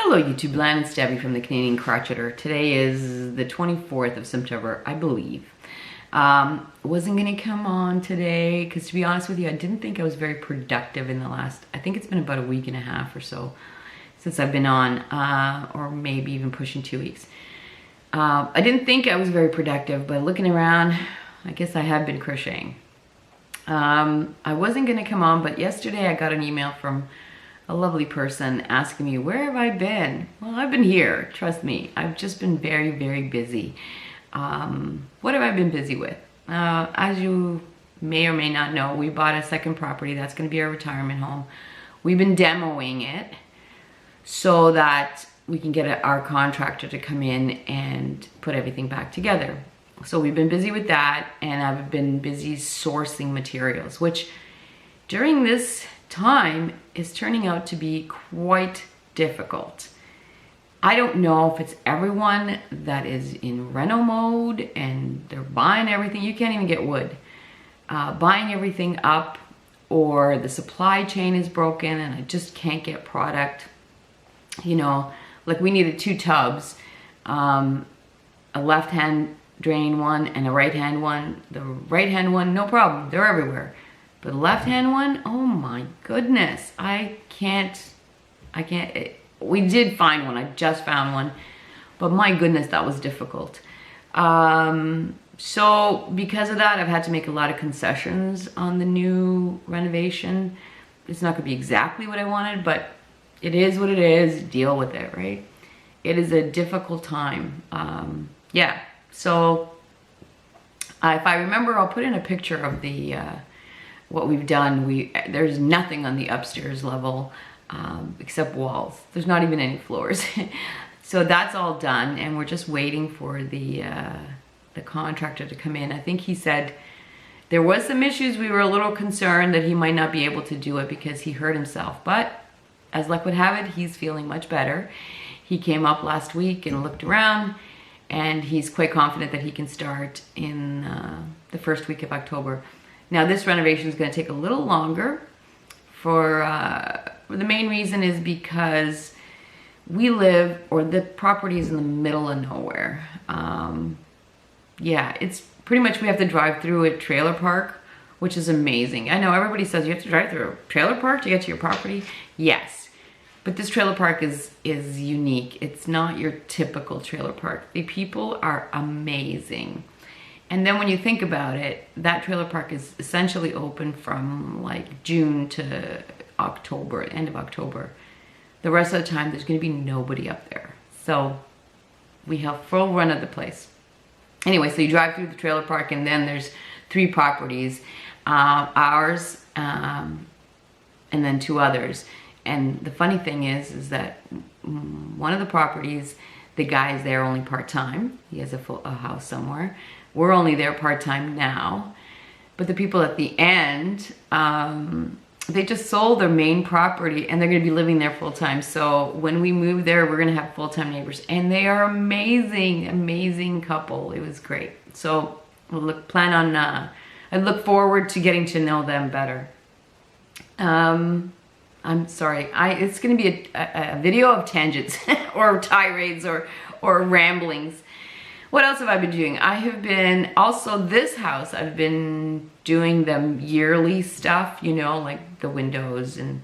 Hello YouTube land, it's Debbie from the Canadian Crocheter. Today is the 24th of September, I believe. Wasn't gonna come on today because, to be honest with you, I didn't think I was very productive in the last, I think it's been about a week and a half or so since I've been on, or maybe even pushing 2 weeks. I didn't think I was very productive, but looking around, I guess I have been crocheting. I wasn't gonna come on, but yesterday I got an email from a lovely person asking me, where have I been? Well, I've been here, trust me. I've just been very, very busy. What have I been busy with? As you may or may not know, we bought a second property. That's gonna be our retirement home. We've been demoing it so that we can get our contractor to come in and put everything back together. So we've been busy with that, and I've been busy sourcing materials, which during this time is turning out to be quite difficult. I don't know if it's everyone that is in reno mode and they're buying everything. You can't even get wood. Buying everything up, or the supply chain is broken and I just can't get product. You know, like we needed 2 tubs, a left hand drain one and a right hand one. The right hand one, no problem, they're everywhere. But the left hand one, oh my goodness, I can't, we did find one, I just found one, but my goodness, that was difficult. So because of that, I've had to make a lot of concessions on the new renovation. It's not gonna be exactly what I wanted, but it is what it is, deal with it, right? It is a difficult time. Yeah, so if I remember, I'll put in a picture of the, what we've done. There's nothing on the upstairs level except walls. There's not even any floors. So that's all done, and we're just waiting for the contractor to come in. I think he said there was some issues. We were a little concerned that he might not be able to do it because he hurt himself, but as luck would have it, he's feeling much better. He came up last week and looked around, and he's quite confident that he can start in the first week of October. Now this renovation is going to take a little longer for the main reason is because we live, or the property is in the middle of nowhere. Yeah, it's pretty much, we have to drive through a trailer park, which is amazing. I know everybody says you have to drive through a trailer park to get to your property. Yes, but this trailer park is unique. It's not your typical trailer park. The people are amazing. And then when you think about it, that trailer park is essentially open from like June to October, end of October. The rest of the time, there's gonna be nobody up there. So we have full run of the place. Anyway, so you drive through the trailer park, and then there's 3 properties, ours, and then 2 others. And the funny thing is that one of the properties, the guy is there only part-time. He has a house somewhere. We're only there part-time now, but the people at the end, they just sold their main property and they're gonna be living there full-time. So when we move there, we're gonna have full-time neighbors, and they are amazing, amazing couple. It was great. So we'll I look forward to getting to know them better. I'm sorry, it's gonna be a video of tangents or tirades or ramblings. What else have I been doing? I have been, also this house, I've been doing the yearly stuff, you know, like the windows, and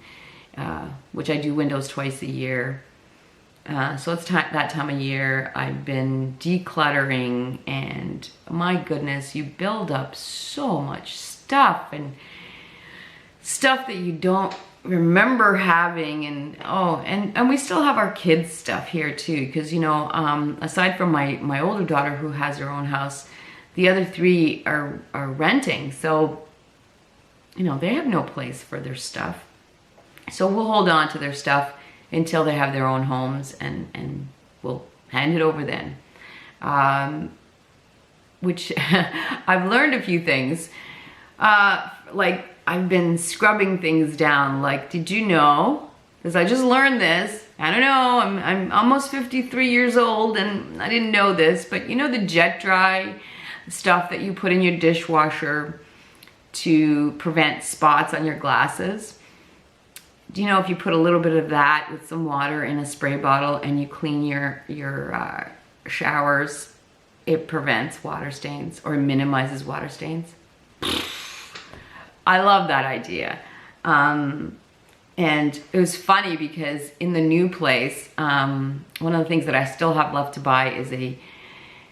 which I do windows twice a year. So it's that time of year. I've been decluttering, and my goodness, you build up so much stuff, and stuff that you don't remember having, and and we still have our kids stuff here too, because you know, aside from my older daughter who has her own house, the other 3 are renting, so you know, they have no place for their stuff. So we'll hold on to their stuff until they have their own homes, and we'll hand it over then. Which I've learned a few things, like I've been scrubbing things down. Like, did you know, because I just learned this, I don't know, I'm almost 53 years old and I didn't know this, but you know the jet dry stuff that you put in your dishwasher to prevent spots on your glasses? do you know if you put a little bit of that with some water in a spray bottle and you clean your showers, it prevents water stains or minimizes water stains? I love that idea. And it was funny because in the new place, one of the things that I still have left to buy is a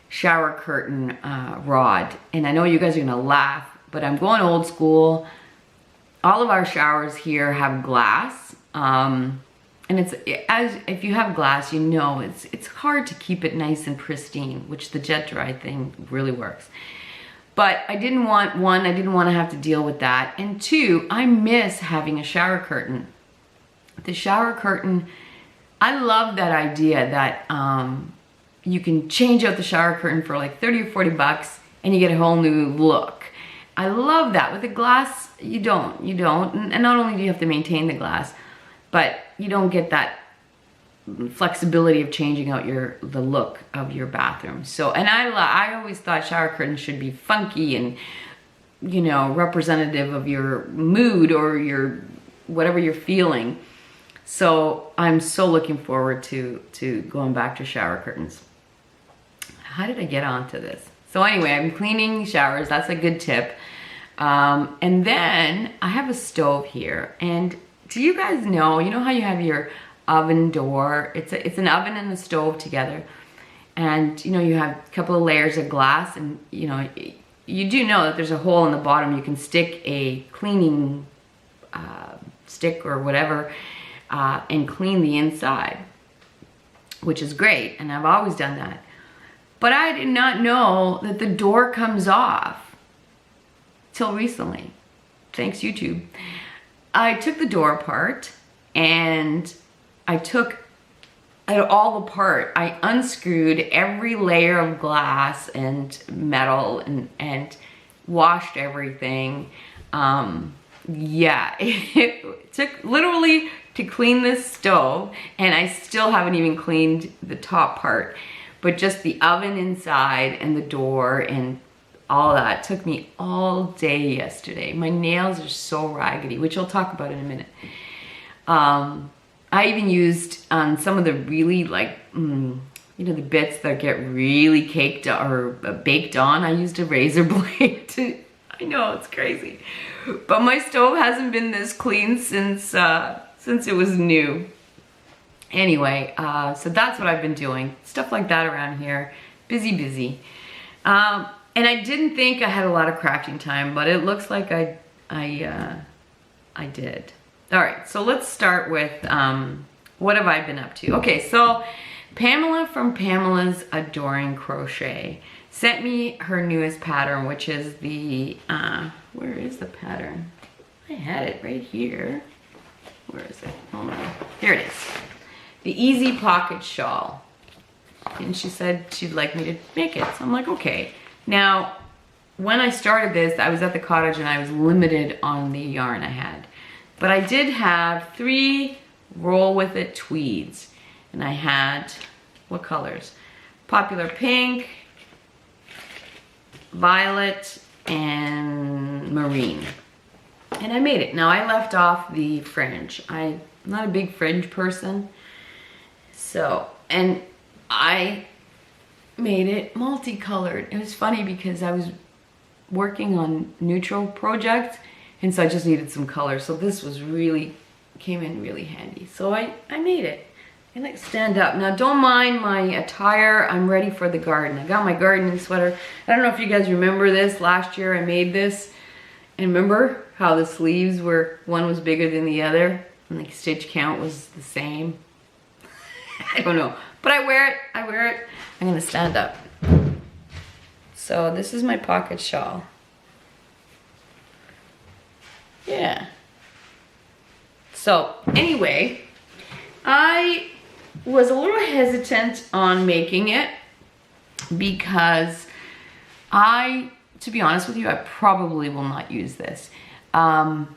shower curtain rod. And I know you guys are gonna laugh, but I'm going old school. All of our showers here have glass. And if you have glass, you know it's hard to keep it nice and pristine, which the jet dry thing really works. But I didn't want, one, I didn't want to have to deal with that. And two, I miss having a shower curtain. The shower curtain, I love that idea that you can change out the shower curtain for like 30 or 40 bucks and you get a whole new look. I love that. With the glass, you don't. And not only do you have to maintain the glass, but you don't get that flexibility of changing out the look of your bathroom. So, and I always thought shower curtains should be funky and, you know, representative of your mood or your whatever you're feeling. So I'm so looking forward to going back to shower curtains. How did I get onto this? So anyway, I'm cleaning showers. That's a good tip. And then I have a stove here. And do you guys know, you know how you have your oven door? It's an oven and a stove together. And you know, you have a couple of layers of glass, and you know, you do know that there's a hole in the bottom. You can stick a cleaning stick or whatever and clean the inside, which is great. And I've always done that. But I did not know that the door comes off till recently. Thanks, YouTube. I took the door apart and I took it all apart. I unscrewed every layer of glass and metal and washed everything. Yeah, it took literally to clean this stove, and I still haven't even cleaned the top part. But just the oven inside and the door and all that took me all day yesterday. My nails are so raggedy, which I'll talk about in a minute. I even used some of the really like, you know, the bits that get really caked or baked on. I used a razor blade to, I know, it's crazy. But my stove hasn't been this clean since it was new. Anyway, so that's what I've been doing. Stuff like that around here. Busy. And I didn't think I had a lot of crafting time, but it looks like I did. All right, so let's start with what have I been up to? Okay, so Pamela from Pamela's Adoring Crochet sent me her newest pattern, which is the, where is the pattern? I had it right here. Where is it? Oh no, here it is. The Easy Pocket Shawl. And she said she'd like me to make it. So I'm like, okay. Now, when I started this, I was at the cottage and I was limited on the yarn I had. But I did have 3 roll with it tweeds. And I had, what colors? Popular pink, violet, and marine. And I made it. Now I left off the fringe. I'm not a big fringe person. So, and I made it multicolored. It was funny because I was working on neutral projects, and so I just needed some color. So this was really, came in really handy. So I made it. I like stand up. Now don't mind my attire. I'm ready for the garden. I got my gardening sweater. I don't know if you guys remember this. Last year I made this. And remember how the sleeves were, one was bigger than the other, and the stitch count was the same? I don't know, but I wear it. I'm gonna stand up. So this is my pocket shawl. Yeah. So anyway, I was a little hesitant on making it because to be honest with you, I probably will not use this. And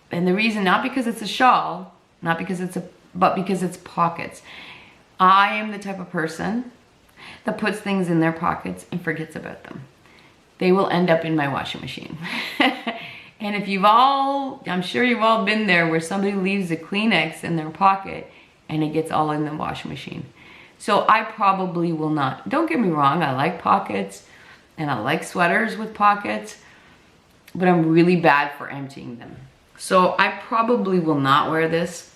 the reason, not because it's a shawl, not because but because it's pockets. I am the type of person that puts things in their pockets and forgets about them. They will end up in my washing machine. And if you've all, I'm sure you've all been there where somebody leaves a Kleenex in their pocket and it gets all in the washing machine. So I probably will not. Don't get me wrong, I like pockets and I like sweaters with pockets, but I'm really bad for emptying them. So I probably will not wear this,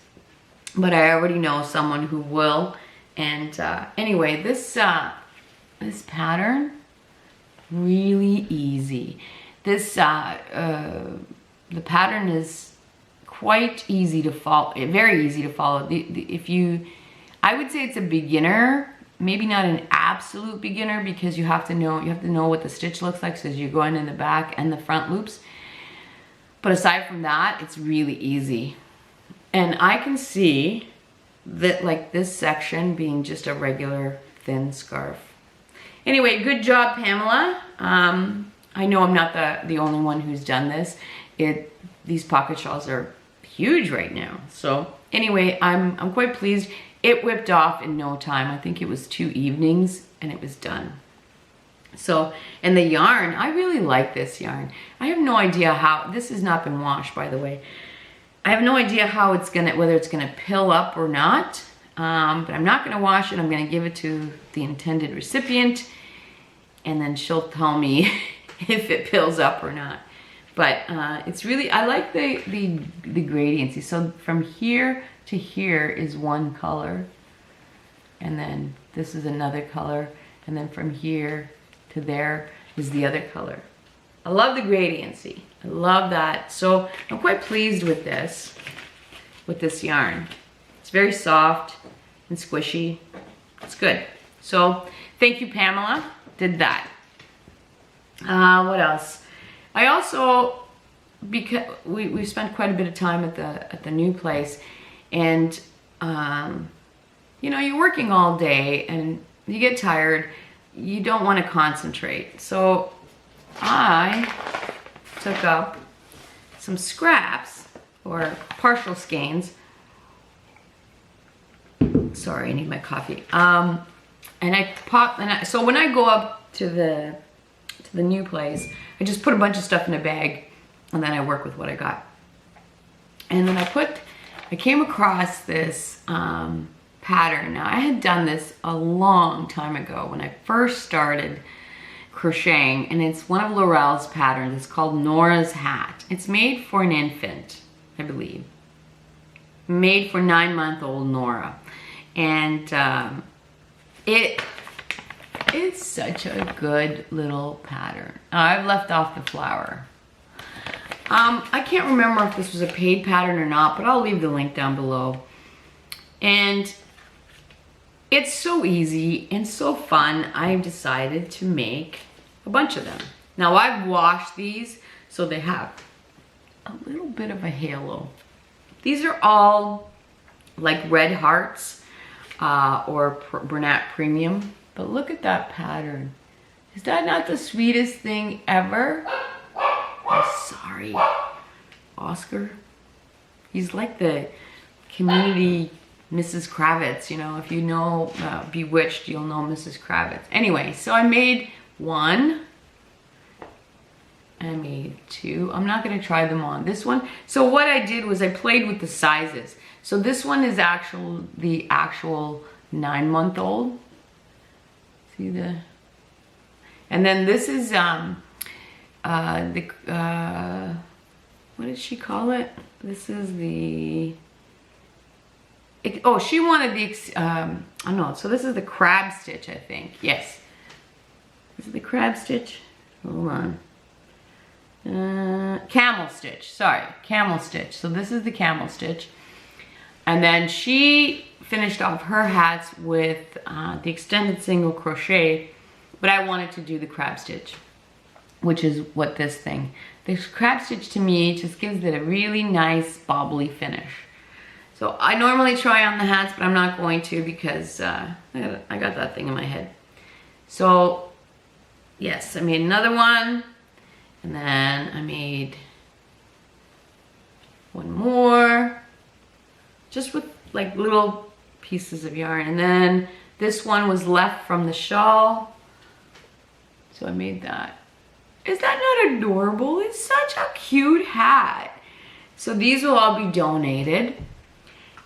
but I already know someone who will. And anyway, this pattern, really easy. This, the pattern is quite easy to follow, very easy to follow. I would say it's a beginner, maybe not an absolute beginner, because you have to know what the stitch looks like, so you're going in the back and the front loops. But aside from that, it's really easy. And I can see that, like, this section being just a regular thin scarf. Anyway, good job, Pamela. I know I'm not the only one who's done this. These pocket shawls are huge right now. So anyway, I'm quite pleased. It whipped off in no time. I think it was 2 evenings and it was done. So, and the yarn, I really like this yarn. I have no idea how, this has not been washed, by the way. I have no idea how it's whether it's gonna pill up or not, but I'm not gonna wash it. I'm gonna give it to the intended recipient, and then she'll tell me if it pills up or not. But it's really, I like the gradiency. So from here to here is one color, and then this is another color, and then from here to there is the other color. I love the gradiency. I love that. So I'm quite pleased with this yarn. It's very soft and squishy. It's good. So thank you, Pamela. Did that. What else? I also, because we spent quite a bit of time at the new place, and you know, you're working all day and you get tired. You don't want to concentrate. So I took up some scraps or partial skeins. Sorry, I need my coffee. And I popped, so when I go up to the new place, I just put a bunch of stuff in a bag and then I work with what I got. And then I came across this pattern. Now, I had done this a long time ago when I first started crocheting, and it's one of Laurel's patterns. It's called Nora's Hat. It's made for an infant, I believe. Made for 9-month-old Nora. And it is such a good little pattern. I've left off the flower. I can't remember if this was a paid pattern or not, but I'll leave the link down below. And it's so easy and so fun, I've decided to make a bunch of them. Now, I've washed these, so they have a little bit of a halo. These are all like red hearts or Bernat Premium. But look at that pattern. Is that not the sweetest thing ever? Oh, sorry, Oscar. He's like the community Mrs. Kravitz, you know. If you know Bewitched, you'll know Mrs. Kravitz. Anyway, so I made one. I made two. I'm not gonna try them on. This one, so what I did was I played with the sizes. So this one is the actual 9-month-old. See the, and then this is what did she call it? This is the, oh, she wanted the, I don't know, so this is the crab stitch, I think. Yes. Is it the crab stitch? Hold on. Camel stitch, sorry, camel stitch. So this is the camel stitch. And then she finished off her hats with the extended single crochet, but I wanted to do the crab stitch, which is what this thing. This crab stitch to me just gives it a really nice bobbly finish. So I normally try on the hats, but I'm not going to because I got that thing in my head. So yes, I made another one, and then I made one more, just with like little pieces of yarn. And then this one was left from the shawl, so I made that. Is that not adorable? It's such a cute hat. So these will all be donated.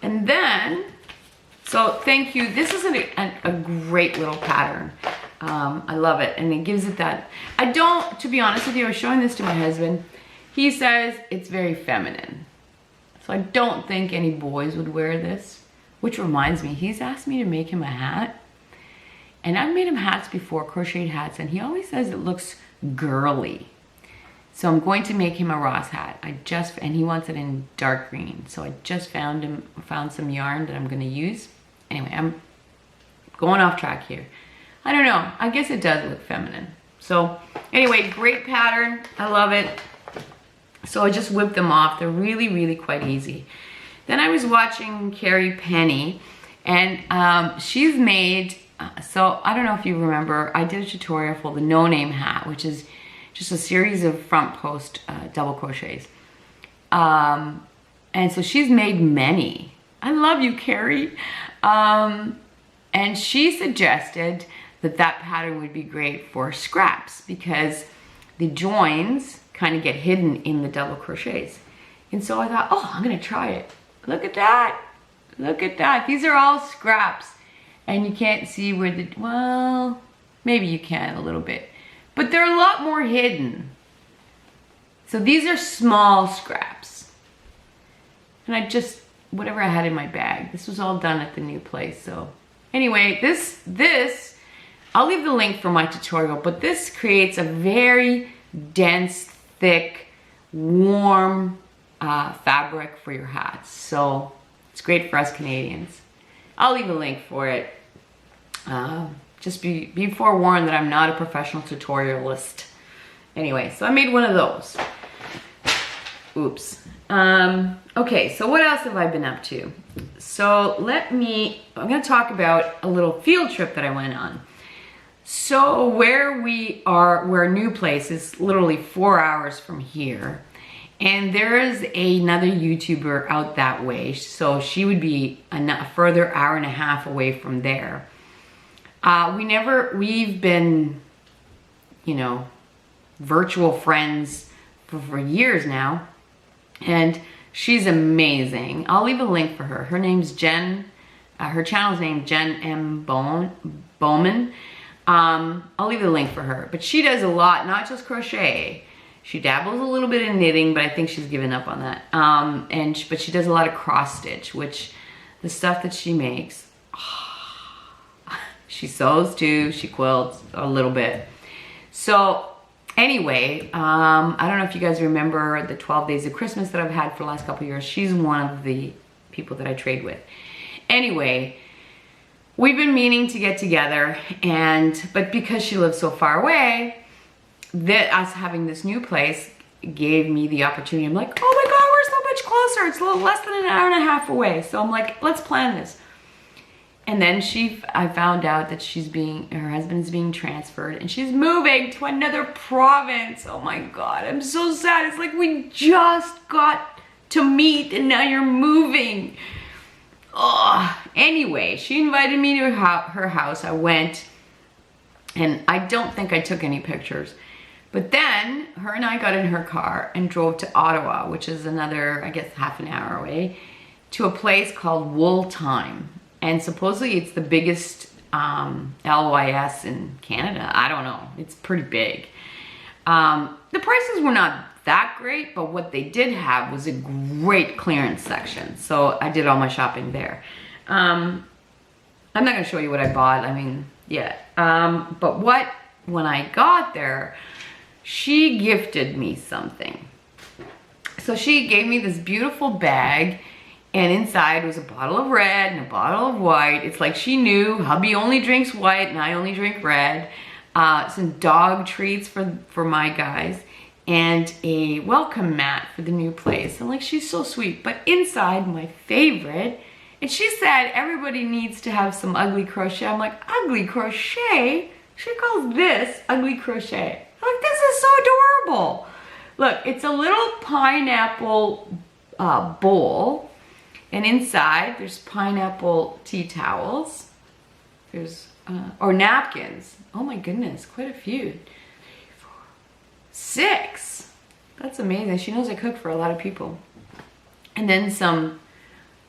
And then, so thank you. This is a great little pattern. I love it. And it gives it that, to be honest with you, I was showing this to my husband. He says it's very feminine. So I don't think any boys would wear this, which reminds me, he's asked me to make him a hat. And I've made him hats before, crocheted hats, and he always says it looks girly. So I'm going to make him a Ross hat. And he wants it in dark green. So I just found some yarn that I'm gonna use. Anyway, I'm going off track here. I don't know, I guess it does look feminine. So anyway, great pattern, I love it. So I just whipped them off. They're really, really quite easy. Then I was watching Carrie Penny, and she's made, so I don't know if you remember, I did a tutorial for the No Name hat, which is just a series of front post double crochets. And so she's made many. I love you, Carrie. And she suggested that pattern would be great for scraps because the joins kind of get hidden in the double crochets. And so I thought, oh, I'm gonna try it. Look at that. Look at that. These are all scraps. And you can't see where well, maybe you can a little bit. But they're a lot more hidden. So these are small scraps. And I just, whatever I had in my bag. This was all done at the new place. So anyway, this, I'll leave the link for my tutorial, but this creates a very dense, thick, warm fabric for your hats. So it's great for us Canadians. I'll leave a link for it. Just be forewarned that I'm not a professional tutorialist. Anyway, so I made one of those. Oops. Okay, so what else have I been up to? So I'm gonna talk about a little field trip that I went on. So where our new place is literally 4 hours from here. And there is another YouTuber out that way. So she would be a further hour and a half away from there. We've been, you know, virtual friends for years now. And she's amazing. I'll leave a link for her. Her name's Jenn, her channel's named Jenn M Bowman. I'll leave a link for her. But she does a lot, not just crochet. She dabbles a little bit in knitting, but I think she's given up on that. But she does a lot of cross stitch, which the stuff that she makes, she sews too, she quilts a little bit. So anyway, I don't know if you guys remember the 12 days of Christmas that I've had for the last couple of years. She's one of the people that I trade with. Anyway, we've been meaning to get together, but because she lives so far away, us having this new place gave me the opportunity. I'm like, oh my God, we're so much closer. It's a little less than an hour and a half away. So I'm like, let's plan this. And then I found out that her husband's being transferred and she's moving to another province. Oh my God, I'm so sad. It's like we just got to meet and now you're moving. Oh, anyway, she invited me to her house. I went and I don't think I took any pictures. But then her and I got in her car and drove to Ottawa, which is another, I guess, half an hour away, to a place called Wool Time. And supposedly it's the biggest LYS in Canada. I don't know, it's pretty big. The prices were not that great, but what they did have was a great clearance section. So I did all my shopping there. I'm not gonna show you what I bought, I mean, yeah. But when I got there, she gifted me something. So she gave me this beautiful bag and inside was a bottle of red and a bottle of white. It's like she knew hubby only drinks white and I only drink red. Some dog treats for my guys and a welcome mat for the new place. And like, she's so sweet. But inside, my favorite, and she said everybody needs to have some ugly crochet. I'm like, ugly crochet? She calls this ugly crochet. I'm like, this is so adorable. Look, it's a little pineapple bowl. And inside, there's pineapple tea towels. There's, or napkins. Oh my goodness, quite a few. 6. That's amazing. She knows I cook for a lot of people. And then some,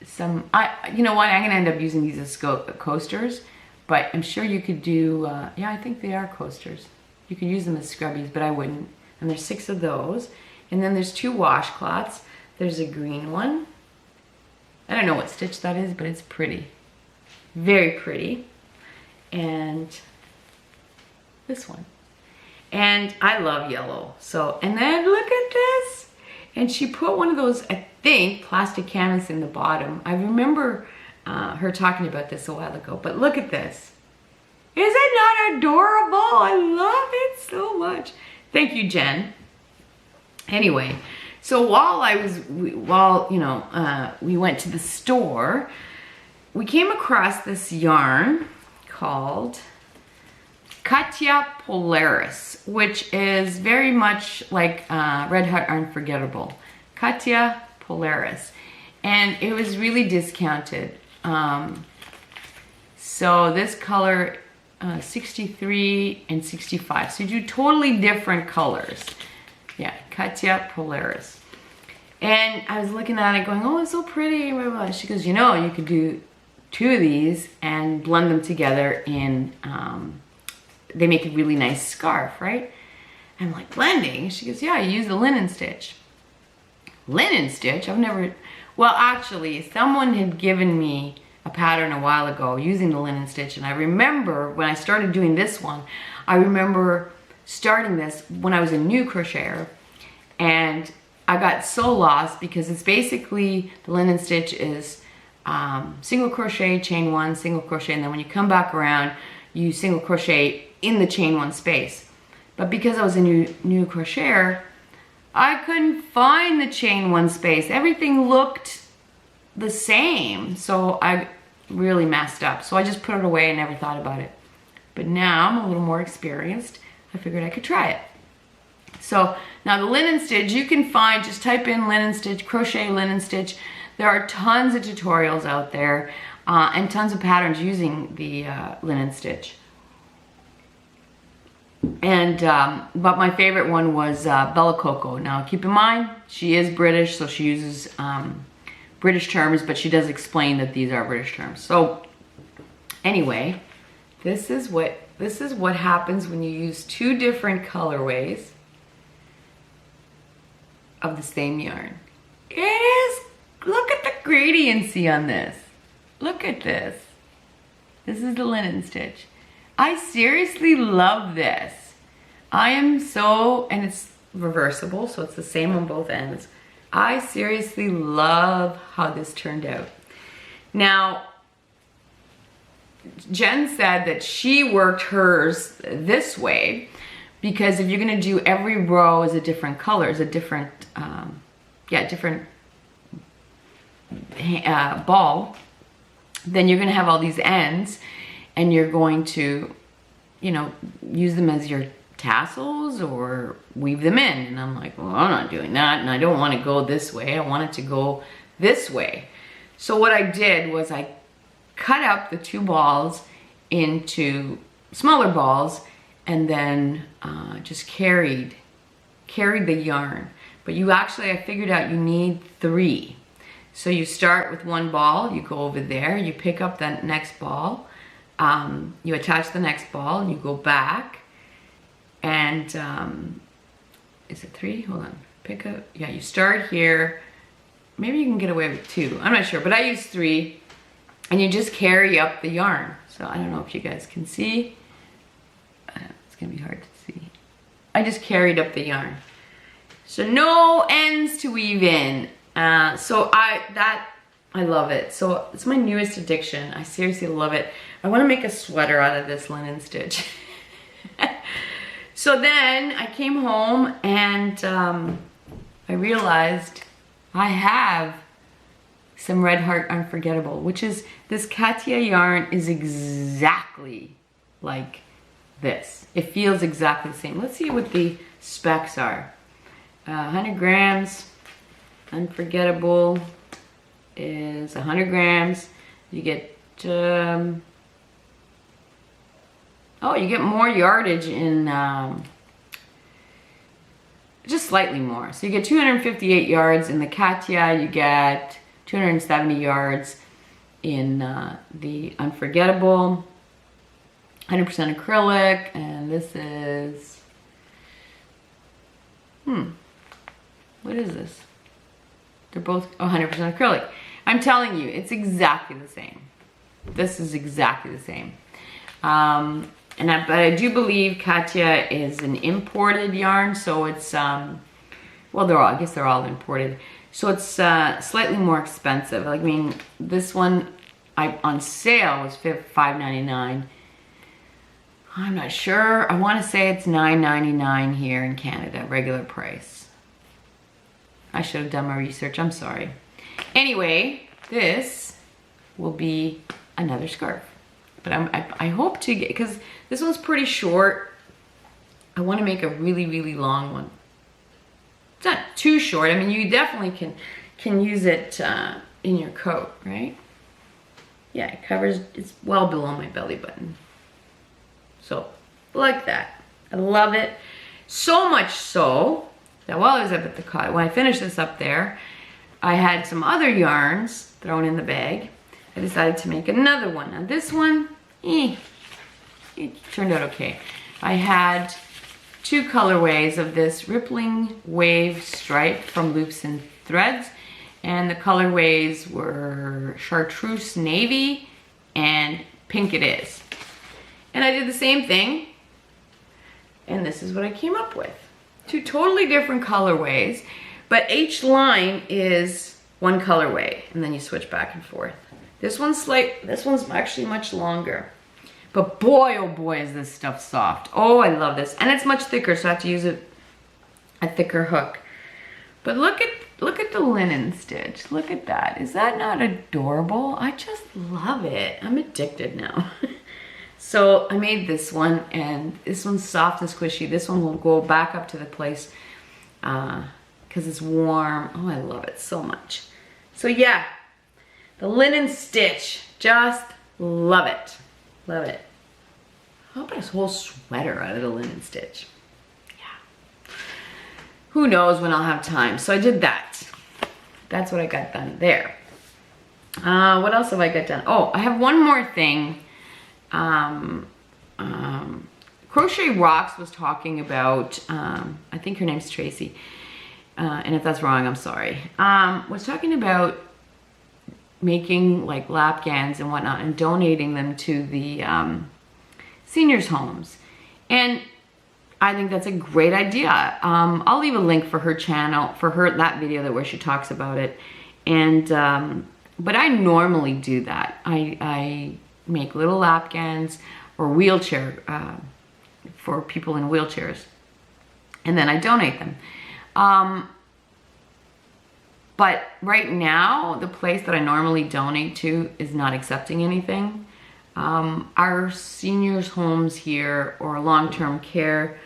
you know what, I'm gonna end up using these as coasters, but I'm sure you could do, yeah, I think they are coasters. You could use them as scrubbies, but I wouldn't. And there's 6 of those. And then there's 2 washcloths. There's a green one. I don't know what stitch that is, but it's pretty. Very pretty. And this one. And I love yellow. So, and then look at this. And she put one of those, I think, plastic canvas in the bottom. I remember her talking about this a while ago, but look at this. Is it not adorable? I love it so much. Thank you, Jenn. Anyway, so while we went to the store, we came across this yarn called Cuppa Polaris, which is very much like Red Hot Unforgettable. Cuppa Polaris. And it was really discounted. So this color, 63 and 65. So you do totally different colors. Yeah, Cuppa Polaris. And I was looking at it going, oh, it's so pretty. She goes, you know, you could do 2 of these and blend them together in, they make a really nice scarf, right? I'm like, blending? She goes, yeah, you use the linen stitch. Linen stitch? I've never, well, actually, someone had given me a pattern a while ago using the linen stitch, and I remember when I started doing this one, I remember starting this when I was a new crocheter, and I got so lost because it's basically, the linen stitch is single crochet, chain 1, single crochet, and then when you come back around, you single crochet in the chain 1 space. But because I was a new crocheter, I couldn't find the chain 1 space. Everything looked the same, so I really messed up. So I just put it away and never thought about it. But now I'm a little more experienced. I figured I could try it. So now the linen stitch, you can find, just type in linen stitch, crochet linen stitch. There are tons of tutorials out there and tons of patterns using the linen stitch. And but my favorite one was Bella Coco. Now keep in mind, she is British, so she uses British terms, but she does explain that these are British terms. So anyway, this is what happens when you use 2 different colorways of the same yarn. It is, look at the gradiency on this. Look at this. This is the linen stitch. I seriously love this. I am so, and it's reversible, so it's the same on both ends. I seriously love how this turned out. Now, Jenn said that she worked hers this way because if you're gonna do every row is a different color, is a different, different ball, then you're gonna have all these ends and you're going to, you know, use them as your tassels or weave them in. And I'm like, well, I'm not doing that, and I don't want to go this way. I want it to go this way. So what I did was I cut up the 2 balls into smaller balls and then just carried the yarn. But you actually, I figured out you need 3. So you start with 1 ball, you go over there, you pick up the next ball, you attach the next ball, and you go back, and is it 3? Hold on, pick up, yeah, you start here, maybe you can get away with 2, I'm not sure, but I use 3, and you just carry up the yarn. So I don't know if you guys can see, it's gonna be hard to see. I just carried up the yarn. So no ends to weave in. So I love it. So it's my newest addiction. I seriously love it. I want to make a sweater out of this linen stitch. So then I came home and I realized I have some Red Heart Unforgettable, which is, this Cuppa yarn is exactly like this. It feels exactly the same. Let's see what the specs are. 100 grams. Unforgettable is 100 grams. You get, oh, you get more yardage in just slightly more. So you get 258 yards in the Katya, you get 270 yards in the Unforgettable, 100% acrylic, and this is, what is this? They're both 100% acrylic. I'm telling you, it's exactly the same. This is exactly the same. But I do believe Katya is an imported yarn, so it's, well, I guess they're all imported. So it's slightly more expensive. I mean, this one on sale was $5.99. I'm not sure. I want to say it's $9.99 here in Canada, regular price. I should have done my research. I'm sorry. Anyway, this will be another scarf. But I hope to get, because this one's pretty short. I want to make a really, really long one. It's not too short. I mean, you definitely can use it in your coat, right? Yeah, it covers, it's well below my belly button. So, like that. I love it. So much so that while I was up at the cottage, when I finished this up there, I had some other yarns thrown in the bag. I decided to make another one. Now this one, it turned out okay. I had two colorways of this rippling wave stripe from Loops and Threads, and the colorways were chartreuse navy and pink it is. And I did the same thing, and this is what I came up with. Two totally different colorways, but each line is one colorway, and then you switch back and forth. This one's actually much longer. But boy, oh boy, is this stuff soft. Oh, I love this. And it's much thicker, so I have to use a thicker hook. But look at the linen stitch. Look at that. Is that not adorable? I just love it. I'm addicted now. So I made this one, and this one's soft and squishy. This one will go back up to the place because it's warm. Oh, I love it so much. So yeah, the linen stitch, just love it. Love it. How about a whole sweater out of the linen stitch? Yeah. Who knows when I'll have time. So I did that. That's what I got done there. What else have I got done? Oh, I have one more thing. Crochet Rocks was talking about, I think her name's Tracy. And if that's wrong, I'm sorry. Was talking about making like Lapkins and whatnot and donating them to the seniors' homes. And I think that's a great idea. I'll leave a link for her channel, that video where she talks about it. And but I normally do that. I make little Lapkins or wheelchair for people in wheelchairs, and then I donate them. But right now, the place that I normally donate to is not accepting anything. Our seniors' homes here, or long-term care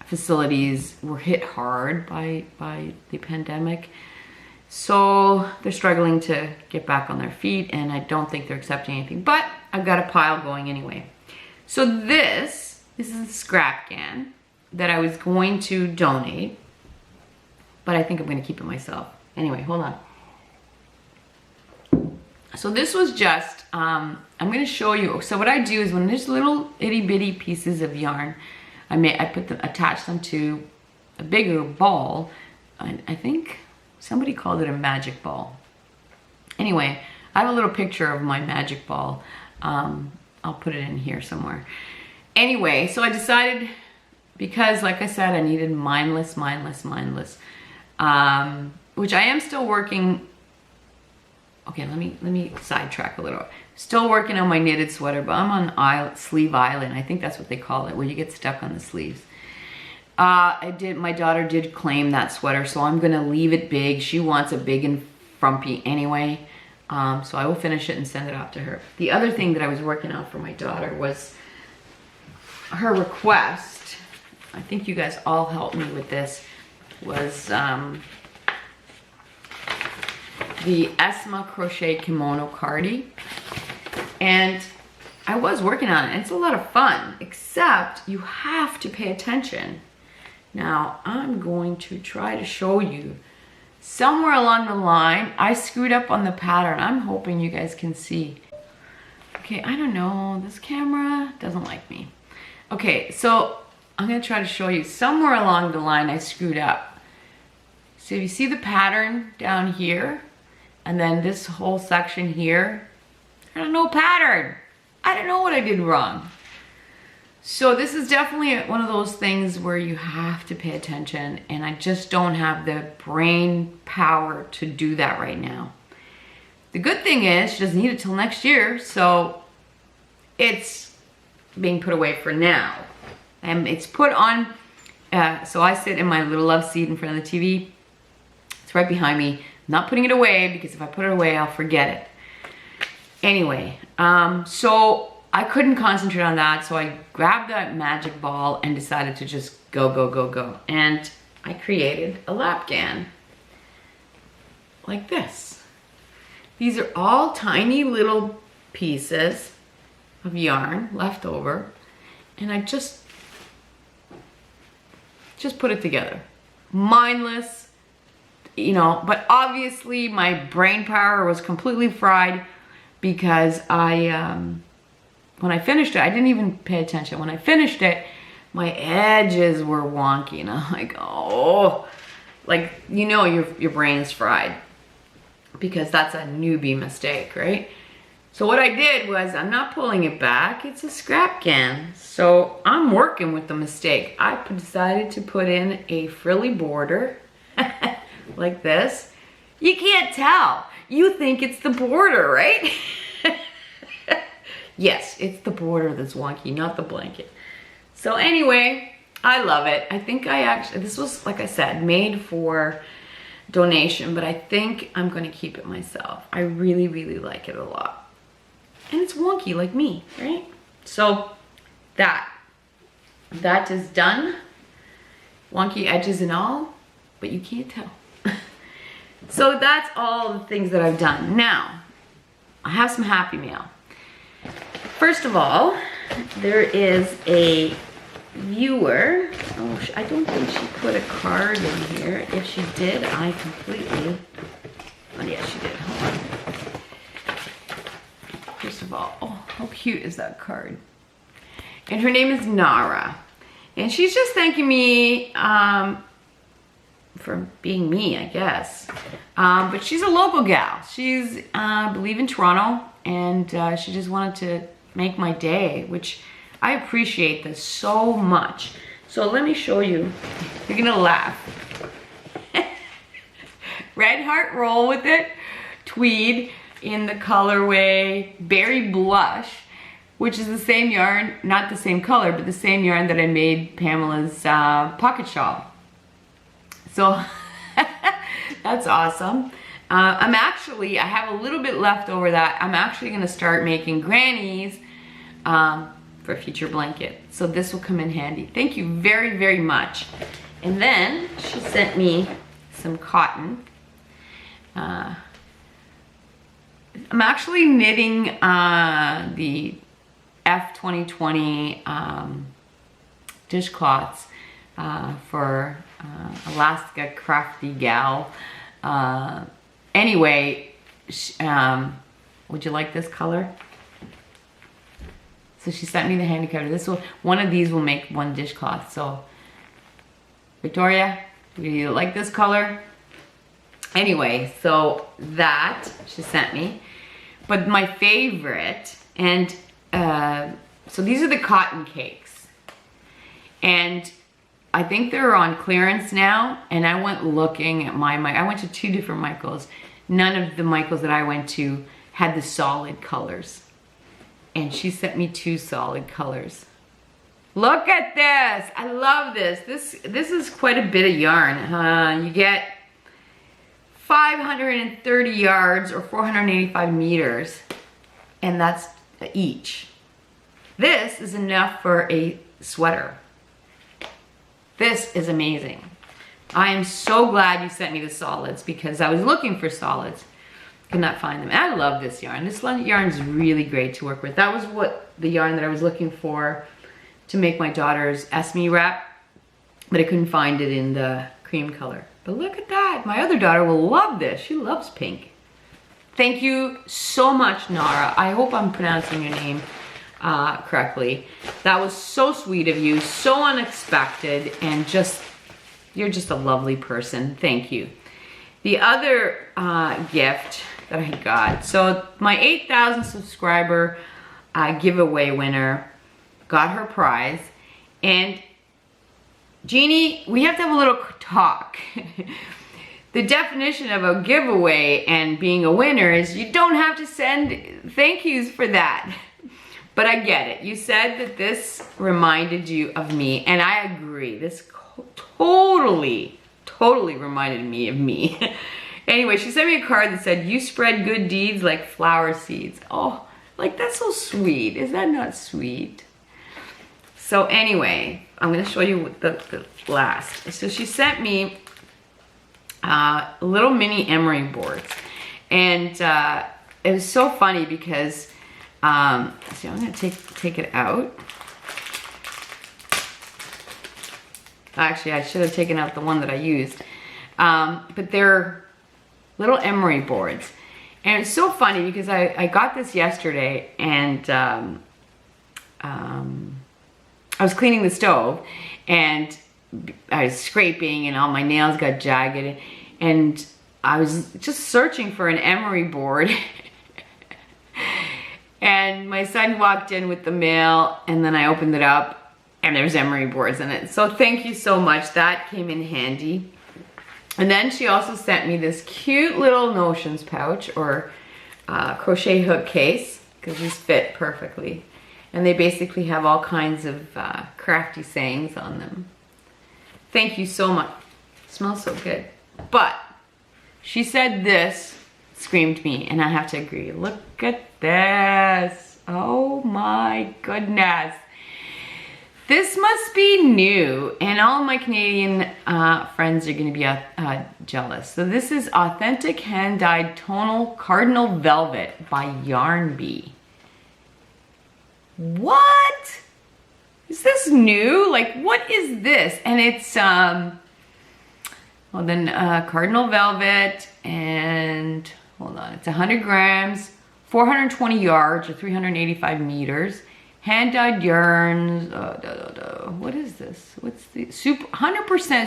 facilities, were hit hard by the pandemic. So they're struggling to get back on their feet, and I don't think they're accepting anything. But I've got a pile going anyway. So this is a scrap can that I was going to donate, but I think I'm going to keep it myself. Anyway, hold on. So this was just, I'm going to show you. So what I do is when there's little itty bitty pieces of yarn, attach them to a bigger ball. I think somebody called it a magic ball. Anyway, I have a little picture of my magic ball. I'll put it in here somewhere. Anyway, so I decided, because like I said, I needed mindless, which I am still working. Okay, let me sidetrack a little. Still working on my knitted sweater, but I'm on sleeve island. I think that's what they call it, where you get stuck on the sleeves. My daughter did claim that sweater, so I'm gonna leave it big. She wants it big and frumpy anyway. So I will finish it and send it off to her. The other thing that I was working on for my daughter was her request. I think you guys all helped me with this. Was the Esme crochet kimono cardie, and I was working on it, and it's a lot of fun, except you have to pay attention Now I'm going to try to show you somewhere along the line I screwed up on the pattern. I'm hoping you guys can see. Okay, I don't know, this camera doesn't like me. Okay, so I'm gonna try to show you somewhere along the line I screwed up. So you see the pattern down here, and then this whole section here, there's no pattern. I don't know what I did wrong. So this is definitely one of those things where you have to pay attention, and I just don't have the brain power to do that right now. The good thing is she doesn't need it till next year, so it's being put away for now. And it's put on, so I sit in my little love seat in front of the TV. It's right behind me. I'm not putting it away because if I put it away, I'll forget it. Anyway, so I couldn't concentrate on that, so I grabbed that magic ball and decided to just go. And I created a Lapkin like this. These are all tiny little pieces of yarn left over, and I just put it together. Mindless, you know, but obviously my brain power was completely fried because when I finished it, I didn't even pay attention. When I finished it, my edges were wonky, and I'm like, oh, like, you know, your brain's fried because that's a newbie mistake, right? So what I did was, I'm not pulling it back, it's a scrap can. So I'm working with the mistake. I decided to put in a frilly border like this. You can't tell. You think it's the border, right? Yes, it's the border that's wonky, not the blanket. So anyway, I love it. I think this was, like I said, made for donation, but I think I'm gonna keep it myself. I really, really like it a lot. And it's wonky like me, right? So that is done. Wonky edges and all, but you can't tell. So that's all the things that I've done. Now, I have some happy mail. First of all, there is a viewer. Oh, I don't think she put a card in here. If she did, I completely, oh yeah, she did, hold on. First of all, oh, how cute is that card? And her name is Nora. And she's just thanking me for being me, I guess. But she's a local gal. She's, I believe, in Toronto, and she just wanted to make my day, which I appreciate this so much. So let me show you. You're gonna laugh. Red Heart Roll with it, tweed, in the colorway Berry Blush, which is the same yarn, not the same color, but the same yarn that I made Pamela's pocket shawl. So that's awesome. I have a little bit left over that. I'm actually gonna start making grannies for a future blanket. So this will come in handy. Thank you very, very much. And then she sent me some cotton. I'm actually knitting the F2020 dishcloths for Alaska Crafty gal. Anyway, would you like this color? So she sent me the handy cover. One of these will make one dishcloth. So Victoria, do you like this color? Anyway, so that she sent me. But my favorite, and so these are the cotton cakes. And I think they're on clearance now. And I went looking at I went to 2 different Michaels. None of the Michaels that I went to had the solid colors. And she sent me 2 solid colors. Look at this, I love this. This is quite a bit of yarn. You get 530 yards or 485 meters, and that's each. This is enough for a sweater. This is amazing. I am so glad you sent me the solids because I was looking for solids. Could not find them. And I love this yarn. This yarn is really great to work with. That was the yarn that I was looking for to make my daughter's Esme wrap. but I couldn't find it in the cream color. But look at that. My other daughter will love this. She loves pink. Thank you so much, Nora. I hope I'm pronouncing your name correctly. That was so sweet of you, so unexpected, and you're just a lovely person. Thank you. The other gift that I got, so my 8,000 subscriber giveaway winner got her prize, and Jeannie, we have to have a little talk. The definition of a giveaway and being a winner is you don't have to send thank yous for that. But I get it. You said that this reminded you of me, and I agree. This totally reminded me of me. Anyway, she sent me a card that said, "You spread good deeds like flower seeds." Oh, like that's so sweet. Is that not sweet? So anyway, I'm gonna show you the last. So she sent me little mini emery boards, and it was so funny because see, I'm gonna take it out. Actually, I should have taken out the one that I used, but they're little emery boards, and it's so funny because I got this yesterday, and I was cleaning the stove, and I was scraping, and all my nails got jagged, and I was just searching for an emery board. And my son walked in with the mail, and then I opened it up, and there's emery boards in it. So thank you so much. That came in handy. And then she also sent me this cute little notions pouch, or crochet hook case, because these fit perfectly. And they basically have all kinds of crafty sayings on them. Thank you so much. It smells so good. But she said this screamed me, and I have to agree. Look at this. Oh my goodness. This must be new, and all my Canadian friends are gonna be jealous. So this is Authentic Hand-Dyed Tonal Cardinal Velvet by Yarn Bee. What? Is this new? Like, what is this? And it's, well then, Cardinal Velvet, and, hold on, it's 100 grams, 420 yards, or 385 meters, hand-dyed yarns, what is this? What's the, 100%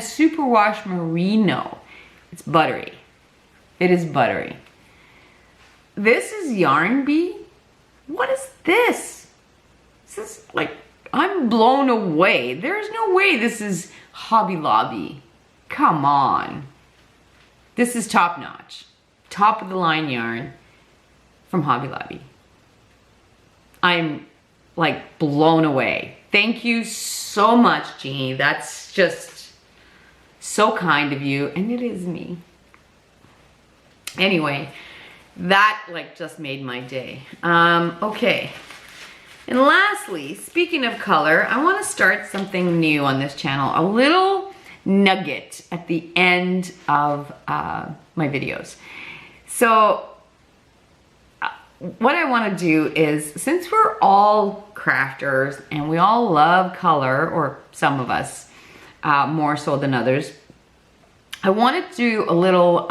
superwash merino. It's buttery. It is buttery. This is Yarn Bee? What is this? This is like, I'm blown away. There's no way this is Hobby Lobby. Come on. This is top notch. Top of the line yarn from Hobby Lobby. I'm like blown away. Thank you so much, Jeannie. That's just so kind of you. And it is me. Anyway, that like just made my day. Okay. And lastly, speaking of color, I want to start something new on this channel. A little nugget at the end of my videos. So what I want to do is, since we're all crafters and we all love color, or some of us more so than others, I want to do a little,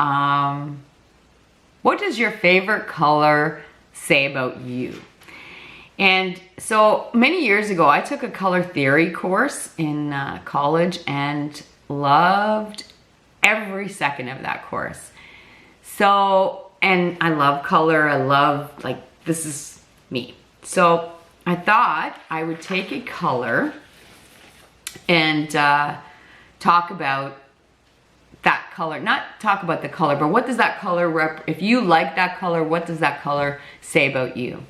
what does your favorite color say about you? And so many years ago, I took a color theory course in college and loved every second of that course. So, and I love color. I love, like, this is me. So I thought I would take a color and talk about that color. Not talk about the color, but what does that color if you like that color, what does that color say about you?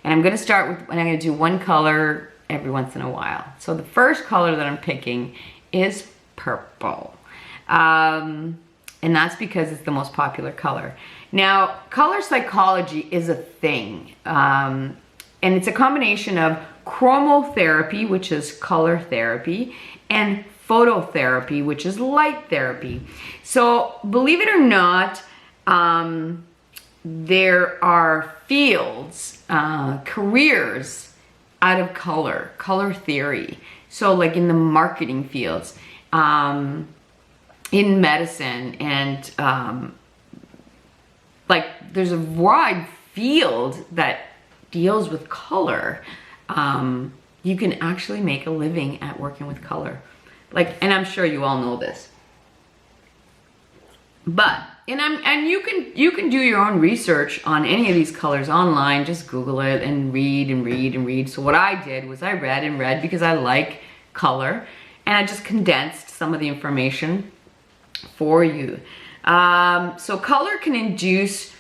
And I'm gonna start with, and I'm gonna do one color every once in a while. So the first color that I'm picking is purple. And that's because it's the most popular color. Now, color psychology is a thing. And it's a combination of chromotherapy, which is color therapy, and phototherapy, which is light therapy. So believe it or not, there are fields, careers out of color theory. So like in the marketing fields. in medicine, and like there's a wide field that deals with color. You can actually make a living at working with color. Like, and I'm sure you all know this. But, and you can do your own research on any of these colors online. Just Google it and read and read and read. So what I did was I read and read because I like color, and I just condensed some of the information for you. So color can induce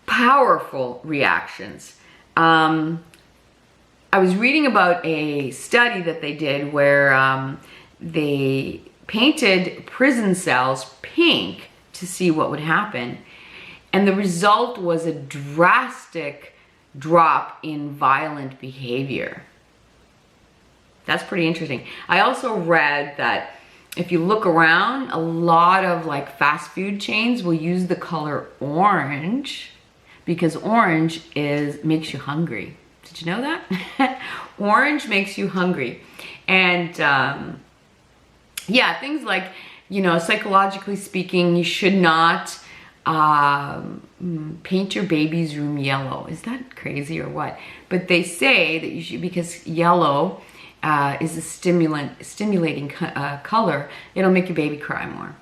powerful reactions. I was reading about a study that they did where they painted prison cells pink to see what would happen. And the result was a drastic drop in violent behavior. That's pretty interesting. I also read that if you look around, a lot of like fast food chains will use the color orange because orange makes you hungry. Did you know that? Orange makes you hungry. And yeah, things like, you know, psychologically speaking, you should not paint your baby's room yellow. Is that crazy or what? But they say that you should, because yellow is a stimulating color. It'll make your baby cry more.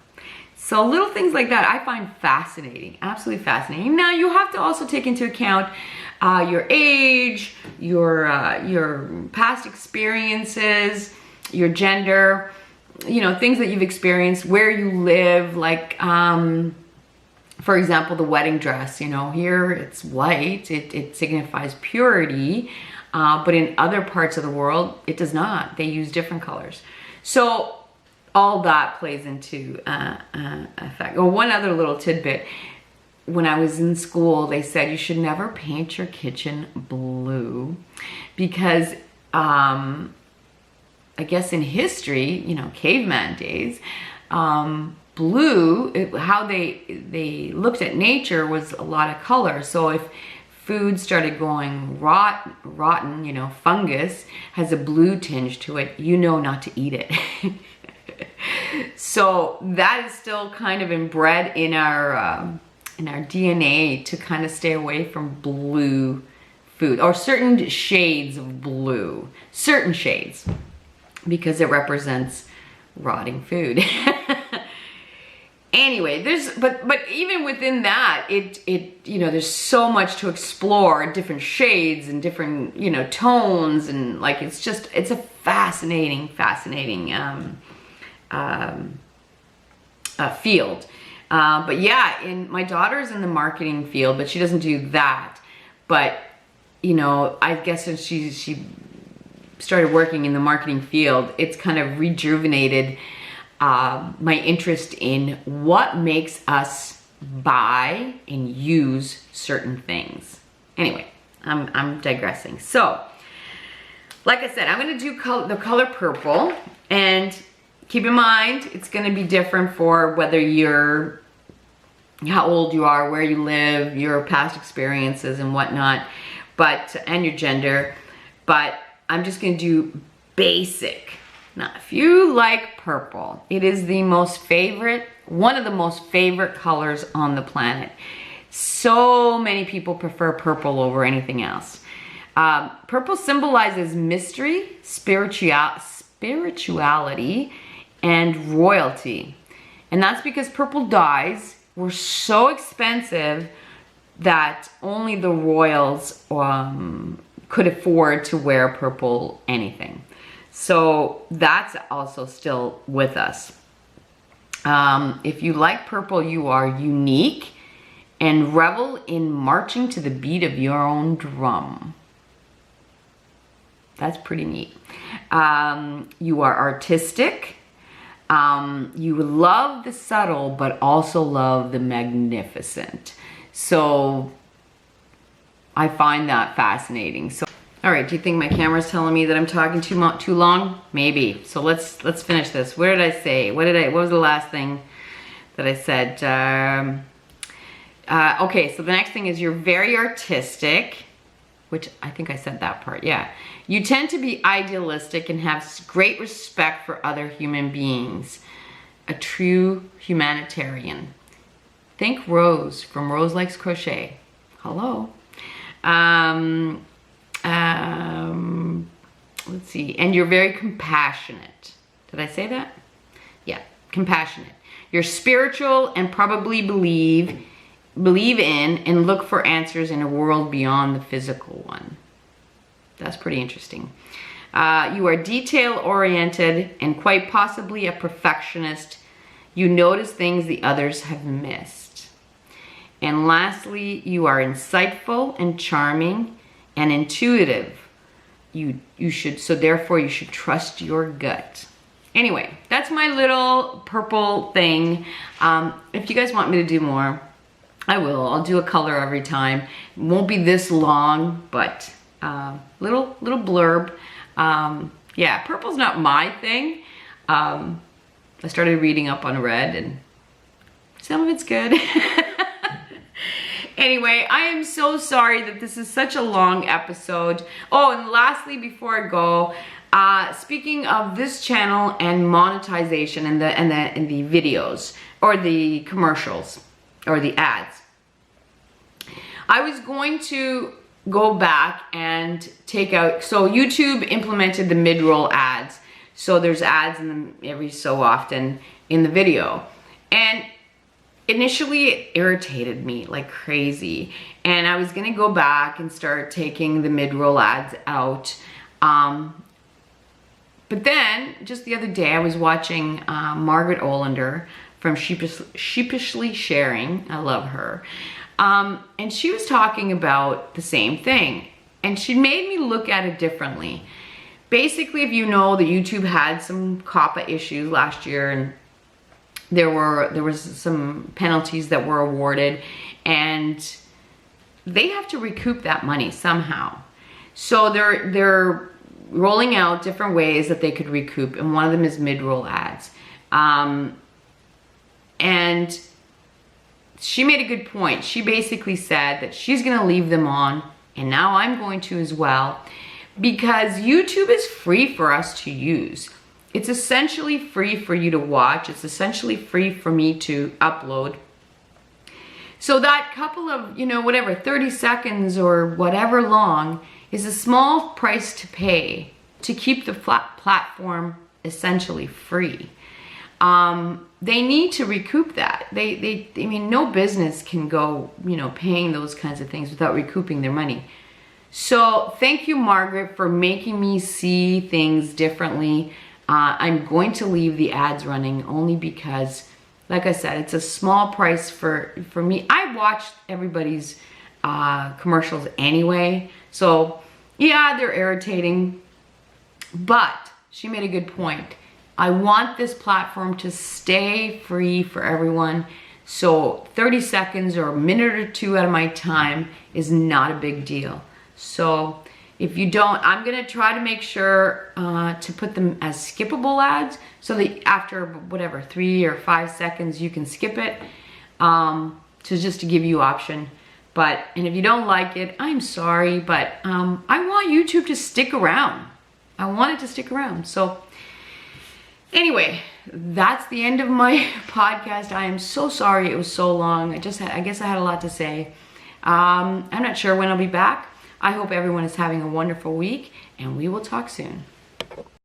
So little things like that I find fascinating, absolutely fascinating. Now you have to also take into account your age, your past experiences, your gender, you know, things that you've experienced, where you live, like, for example, the wedding dress, you know, here it's white, it signifies purity, but in other parts of the world, it does not. They use different colors. So all that plays into effect. Oh, one other little tidbit. When I was in school, they said you should never paint your kitchen blue because I guess in history, you know, caveman days, blue, how they looked at nature was a lot of color. So if food started going rotten, you know, fungus has a blue tinge to it, you know not to eat it. So that is still kind of inbred in our DNA to kind of stay away from blue food, or certain shades of blue, certain shades, because it represents rotting food. Anyway, but even within that, it you know, there's so much to explore, different shades and different, you know, tones, and like it's a fascinating field. But yeah, my daughter's in the marketing field, but she doesn't do that. But you know, I guess since she started working in the marketing field, it's kind of rejuvenated my interest in what makes us buy and use certain things. Anyway, I'm digressing. So, like I said, I'm going to do the color purple, and keep in mind it's going to be different for whether how old you are, where you live, your past experiences and whatnot, and your gender. But I'm just going to do basic. Now, if you like purple, it is one of the most favorite colors on the planet. So many people prefer purple over anything else. Purple symbolizes mystery, spirituality, and royalty. And that's because purple dyes were so expensive that only the royals could afford to wear purple anything. So that's also still with us. If you like purple, you are unique and revel in marching to the beat of your own drum. That's pretty neat. You are artistic. You love the subtle, but also love the magnificent. So I find that fascinating. So, all right, do you think my camera's telling me that I'm talking too long? Maybe. So let's finish this. What did I say? What was the last thing that I said? Okay, so the next thing is you're very artistic. which I think I said that part, yeah. You tend to be idealistic and have great respect for other human beings. A true humanitarian. Think Rose from Rose Likes Crochet. Hello. Let's see. And you're very compassionate. Did I say that? Yeah, compassionate. You're spiritual and probably believe in and look for answers in a world beyond the physical one. That's pretty interesting. You are detail-oriented and quite possibly a perfectionist. You notice things the others have missed. And lastly, you are insightful and charming and intuitive. So therefore you should trust your gut. Anyway, that's my little purple thing. If you guys want me to do more, I will. I'll do a color every time. It won't be this long, but little blurb. Yeah, purple's not my thing. I started reading up on red and some of it's good. Anyway, I am so sorry that this is such a long episode. Oh, and lastly, before I go, speaking of this channel and monetization and the videos or the commercials or the ads, I was going to go back and take out, so YouTube implemented the mid-roll ads. So there's ads in them every so often in the video. And initially it irritated me like crazy. And I was gonna go back and start taking the mid-roll ads out. But then just the other day I was watching Margaret Olander from Sheepishly Sharing. I love her. And she was talking about the same thing. And she made me look at it differently. Basically, if you know that YouTube had some cuppa issues last year and there was some penalties that were awarded and they have to recoup that money somehow. So they're rolling out different ways that they could recoup, and one of them is mid-roll ads. And she made a good point. She basically said that she's gonna leave them on, and now I'm going to as well, because YouTube is free for us to use. It's essentially free for you to watch. It's essentially free for me to upload. So that couple of, whatever, 30 seconds or whatever long is a small price to pay to keep the platform essentially free. They need to recoup that. I mean, no business can go, paying those kinds of things without recouping their money. So thank you, Margaret, for making me see things differently. I'm going to leave the ads running only because, like I said, it's a small price for me. I watched everybody's commercials anyway. So yeah, they're irritating, but she made a good point. I want this platform to stay free for everyone. So 30 seconds or a minute or two out of my time is not a big deal. So if you don't, I'm gonna try to make sure to put them as skippable ads so that after whatever, 3 or 5 seconds, you can skip it, just to give you option. And if you don't like it, I'm sorry, but I want YouTube to stick around. I want it to stick around. So anyway, that's the end of my podcast. I am so sorry it was so long. I guess I had a lot to say. I'm not sure when I'll be back. I hope everyone is having a wonderful week, and we will talk soon.